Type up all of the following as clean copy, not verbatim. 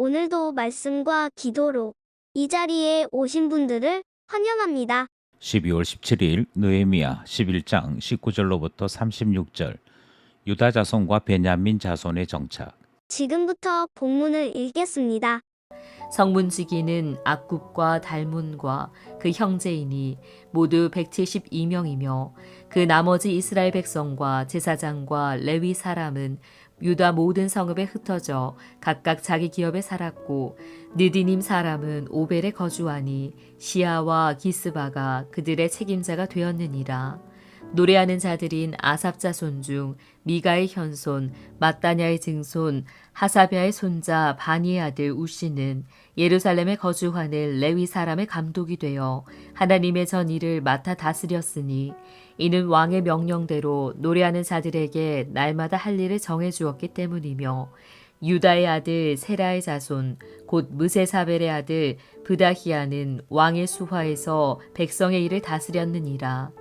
오늘도 말씀과 기도로 이 자리에 오신 분들을 환영합니다. 12월 17일 느헤미야 11장 19절로부터 36절 유다 자손과 베냐민 자손의 정착. 지금부터 본문을 읽겠습니다. 성문지기는 악굽과 달문과 그 형제이니 모두 172명이며 그 나머지 이스라엘 백성과 제사장과 레위 사람은 유다 모든 성읍에 흩어져 각각 자기 기업에 살았고 느디님 사람은 오벨에 거주하니 시아와 기스바가 그들의 책임자가 되었느니라. 노래하는 자들인 아삽 자손 중 미가의 현손 마따냐의 증손 하사비아의 손자 바니의 아들 우시는 예루살렘에 거주하는 레위 사람의 감독이 되어 하나님의 전 일을 맡아 다스렸으니 이는 왕의 명령대로 노래하는 자들에게 날마다 할 일을 정해 주었기 때문이며 유다의 아들 세라의 자손 곧 무세사벨의 아들 브다히아는 왕의 수하에서 백성의 일을 다스렸느니라.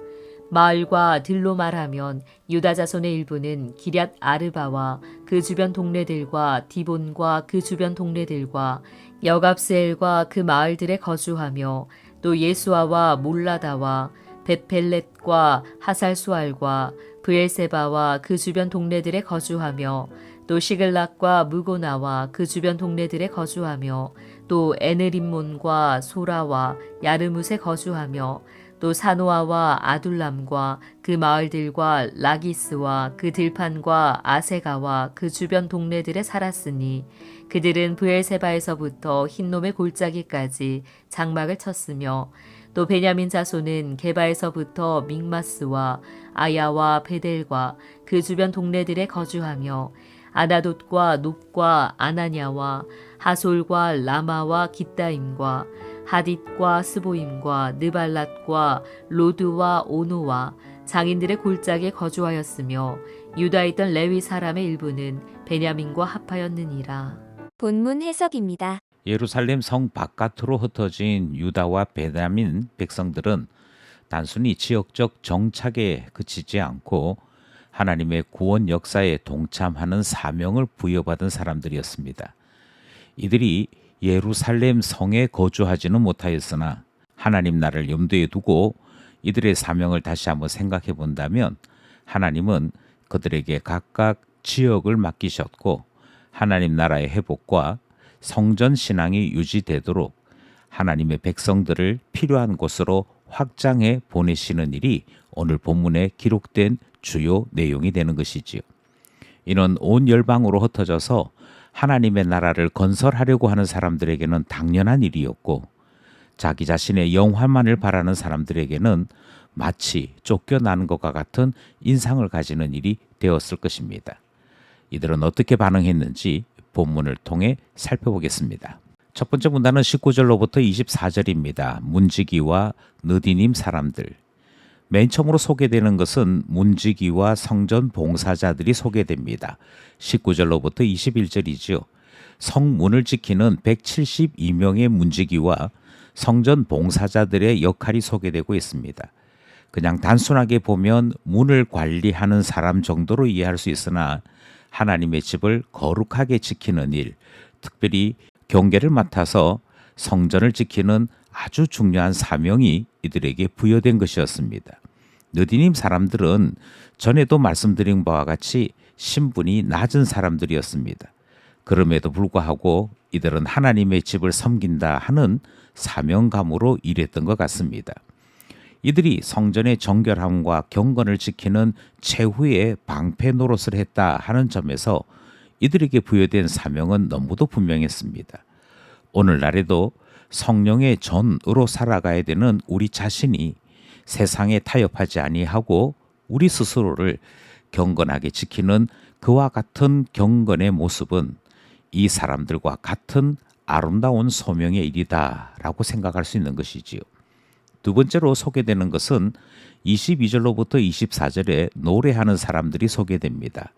마을과 들로 말하면 유다 자손의 일부는 기럇 아르바와 그 주변 동네들과 디본과 그 주변 동네들과 여갑스엘과 그 마을들에 거주하며 또 예수아와 몰라다와 벳벨렛과 하살수알과 브엘세바와 그 주변 동네들에 거주하며 또 시글락과 무고나와 그 주변 동네들에 거주하며 또 에느림몬과 소라와 야르뭇에 거주하며 또 사노아와 아둘람과 그 마을들과 라기스와 그 들판과 아세가와 그 주변 동네들에 살았으니 그들은 브엘세바에서부터 흰놈의 골짜기까지 장막을 쳤으며 또 베냐민 자손은 게바에서부터 믹마스와 아야와 베델과 그 주변 동네들에 거주하며 아나돗과 높과 아나냐와 하솔과 라마와 깃다임과 하딧과 스보임과 느발랏과 로드와 오노와 장인들의 골짜기에 거주하였으며 유다에 있던 레위 사람의 일부는 베냐민과 합하였느니라. 본문 해석입니다. 예루살렘 성 바깥으로 흩어진 유다와 베냐민 백성들은 단순히 지역적 정착에 그치지 않고 하나님의 구원 역사에 동참하는 사명을 부여받은 사람들이었습니다. 이들이 예루살렘 성에 거주하지는 못하였으나 하나님 나라를 염두에 두고 이들의 사명을 다시 한번 생각해 본다면 하나님은 그들에게 각각 지역을 맡기셨고 하나님 나라의 회복과 성전 신앙이 유지되도록 하나님의 백성들을 필요한 곳으로 확장해 보내시는 일이 오늘 본문에 기록된 주요 내용이 되는 것이지요. 이는 온 열방으로 흩어져서 하나님의 나라를 건설하려고 하는 사람들에게는 당연한 일이었고 자기 자신의 영화만을 바라는 사람들에게는 마치 쫓겨나는 것과 같은 인상을 가지는 일이 되었을 것입니다. 이들은 어떻게 반응했는지 본문을 통해 살펴보겠습니다. 첫 번째 문단은 19절로부터 24절입니다. 문지기와 느디님 사람들. 맨 처음으로 소개되는 것은 문지기와 성전 봉사자들이 소개됩니다. 19절로부터 21절이지요. 성문을 지키는 172명의 문지기와 성전 봉사자들의 역할이 소개되고 있습니다. 그냥 단순하게 보면 문을 관리하는 사람 정도로 이해할 수 있으나 하나님의 집을 거룩하게 지키는 일, 특별히 경계를 맡아서 성전을 지키는 아주 중요한 사명이 이들에게 부여된 것이었습니다. 느디님 사람들은 전에도 말씀드린 바와 같이 신분이 낮은 사람들이었습니다. 그럼에도 불구하고 이들은 하나님의 집을 섬긴다 하는 사명감으로 일했던 것 같습니다. 이들이 성전의 정결함과 경건을 지키는 최후의 방패 노릇을 했다 하는 점에서 이들에게 부여된 사명은 너무도 분명했습니다. 오늘날에도 성령의 전으로 살아가야 되는 우리 자신이 세상에 타협하지 아니하고 우리 스스로를 경건하게 지키는 그와 같은 경건의 모습은 이 사람들과 같은 아름다운 소명의 일이다라고 생각할 수 있는 것이지요. 두 번째로 소개되는 것은 22절로부터 24절에 노래하는 사람들이 소개됩니다.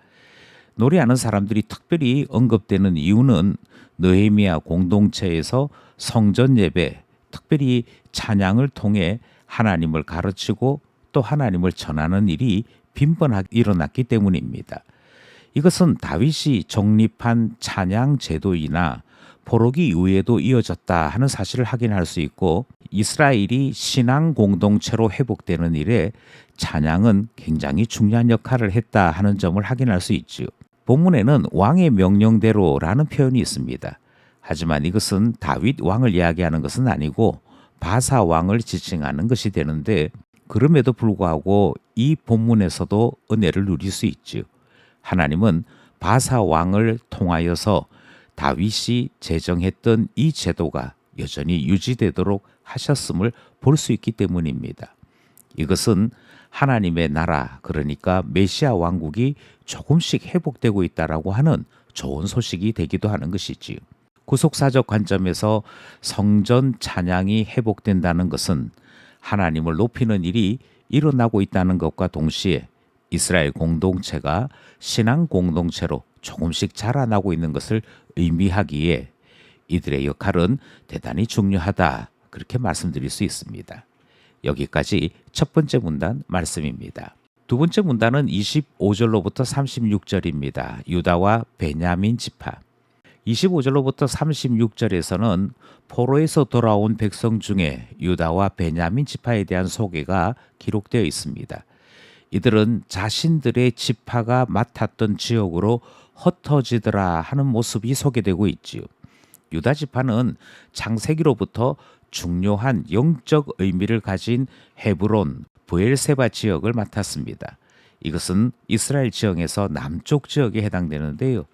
노래하는 사람들이 특별히 언급되는 이유는 느헤미야 공동체에서 성전 예배, 특별히 찬양을 통해 하나님을 가르치고 또 하나님을 전하는 일이 빈번하게 일어났기 때문입니다. 이것은 다윗이 정립한 찬양 제도이나 포로기 이후에도 이어졌다 하는 사실을 확인할 수 있고, 이스라엘이 신앙 공동체로 회복되는 일에 찬양은 굉장히 중요한 역할을 했다 하는 점을 확인할 수 있지요. 본문에는 왕의 명령대로라는 표현이 있습니다. 하지만 이것은 다윗 왕을 이야기하는 것은 아니고 바사 왕을 지칭하는 것이 되는데, 그럼에도 불구하고 이 본문에서도 은혜를 누릴 수 있지요. 하나님은 바사 왕을 통하여서 다윗이 제정했던 이 제도가 여전히 유지되도록 하셨음을 볼 수 있기 때문입니다. 이것은 하나님의 나라, 그러니까 메시아 왕국이 조금씩 회복되고 있다라고 하는 좋은 소식이 되기도 하는 것이지요. 구속사적 관점에서 성전 찬양이 회복된다는 것은 하나님을 높이는 일이 일어나고 있다는 것과 동시에 이스라엘 공동체가 신앙 공동체로 조금씩 자라나고 있는 것을 의미하기에 이들의 역할은 대단히 중요하다, 그렇게 말씀드릴 수 있습니다. 여기까지 첫 번째 문단 말씀입니다. 두 번째 문단은 25절로부터 36절입니다. 유다와 베냐민 지파. 25절로부터 36절에서는 포로에서 돌아온 백성 중에 유다와 베냐민 지파에 대한 소개가 기록되어 있습니다. 이들은 자신들의 지파가 맡았던 지역으로 흩어지더라 하는 모습이 소개되고 있지요. 유다 지파는 창세기로부터 중요한 영적 의미를 가진 헤브론, 브엘세바 지역을 맡았습니다. 이것은 이스라엘 지형에서 남쪽 지역에 해당되는데요.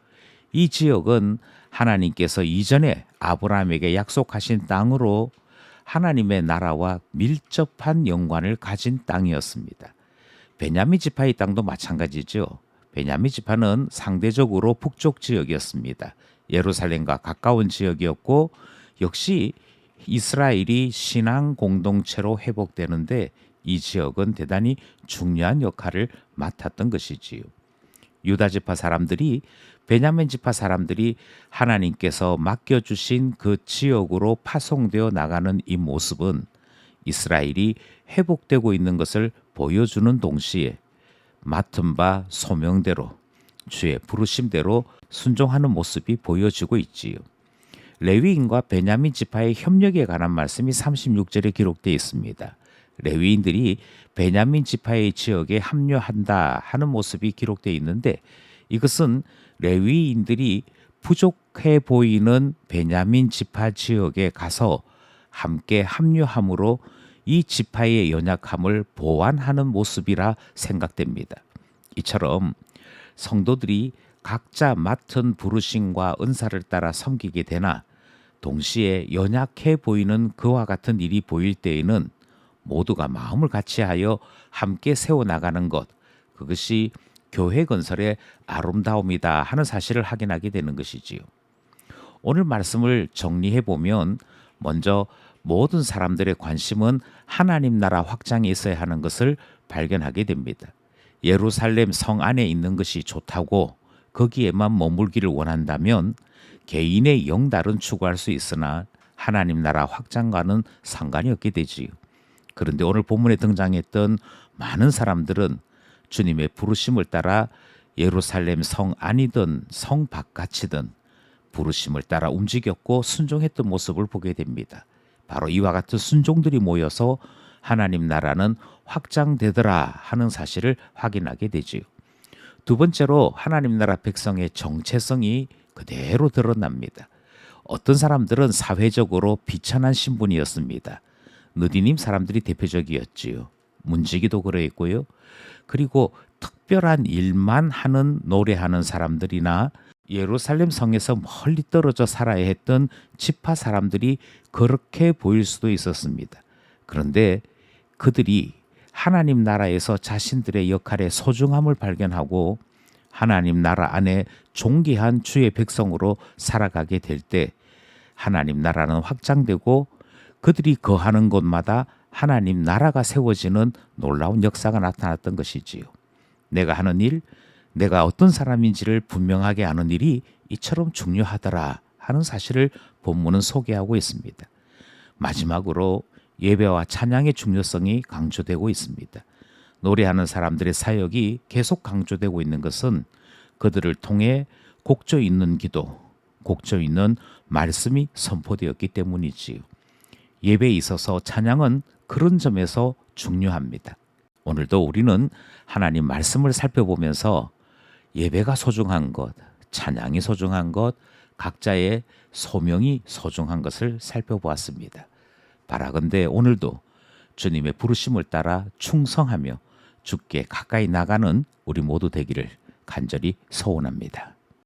이 지역은 하나님께서 이전에 아브라함에게 약속하신 땅으로 하나님의 나라와 밀접한 연관을 가진 땅이었습니다. 베냐민 지파의 땅도 마찬가지죠. 베냐민 지파는 상대적으로 북쪽 지역이었습니다. 예루살렘과 가까운 지역이었고, 역시 이스라엘이 신앙 공동체로 회복되는데 이 지역은 대단히 중요한 역할을 맡았던 것이지요. 유다 지파 사람들이, 베냐민 지파 사람들이 하나님께서 맡겨주신 그 지역으로 파송되어 나가는 이 모습은 이스라엘이 회복되고 있는 것을 보여주는 동시에 맡은 바 소명대로, 주의 부르심대로 순종하는 모습이 보여지고 있지요. 레위인과 베냐민 지파의 협력에 관한 말씀이 36절에 기록되어 있습니다. 레위인들이 베냐민 지파의 지역에 합류한다 하는 모습이 기록되어 있는데, 이것은 레위인들이 부족해 보이는 베냐민 지파 지역에 가서 함께 합류함으로 이 지파의 연약함을 보완하는 모습이라 생각됩니다. 이처럼 성도들이 각자 맡은 부르심과 은사를 따라 섬기게 되나, 동시에 연약해 보이는 그와 같은 일이 보일 때에는 모두가 마음을 같이하여 함께 세워나가는 것, 그것이 교회 건설의 아름다움이다 하는 사실을 확인하게 되는 것이지요. 오늘 말씀을 정리해 보면, 먼저 모든 사람들의 관심은 하나님 나라 확장에 있어야 하는 것을 발견하게 됩니다. 예루살렘 성 안에 있는 것이 좋다고 거기에만 머물기를 원한다면 개인의 영달은 추구할 수 있으나 하나님 나라 확장과는 상관이 없게 되지요. 그런데 오늘 본문에 등장했던 많은 사람들은 주님의 부르심을 따라 예루살렘 성 안이든 성 바깥이든 부르심을 따라 움직였고 순종했던 모습을 보게 됩니다. 바로 이와 같은 순종들이 모여서 하나님 나라는 확장되더라 하는 사실을 확인하게 되지요. 두 번째로 하나님 나라 백성의 정체성이 그대로 드러납니다. 어떤 사람들은 사회적으로 비천한 신분이었습니다. 느디님 사람들이 대표적이었지요. 문지기도 그러했고요. 그리고 특별한 일만 하는 노래하는 사람들이나 예루살렘 성에서 멀리 떨어져 살아야 했던 지파 사람들이 그렇게 보일 수도 있었습니다. 그런데 그들이 하나님 나라에서 자신들의 역할의 소중함을 발견하고 하나님 나라 안에 존귀한 주의 백성으로 살아가게 될 때 하나님 나라는 확장되고 그들이 거하는 곳마다 하나님 나라가 세워지는 놀라운 역사가 나타났던 것이지요. 내가 하는 일, 내가 어떤 사람인지를 분명하게 아는 일이 이처럼 중요하더라 하는 사실을 본문은 소개하고 있습니다. 마지막으로 예배와 찬양의 중요성이 강조되고 있습니다. 노래하는 사람들의 사역이 계속 강조되고 있는 것은 그들을 통해 곡조 있는 기도, 곡조 있는 말씀이 선포되었기 때문이지요. 예배에 있어서 찬양은 그런 점에서 중요합니다. 오늘도 우리는 하나님 말씀을 살펴보면서 예배가 소중한 것, 찬양이 소중한 것, 각자의 소명이 소중한 것을 살펴보았습니다. 바라건대 오늘도 주님의 부르심을 따라 충성하며 주께 가까이 나가는 우리 모두 되기를 간절히 소원합니다.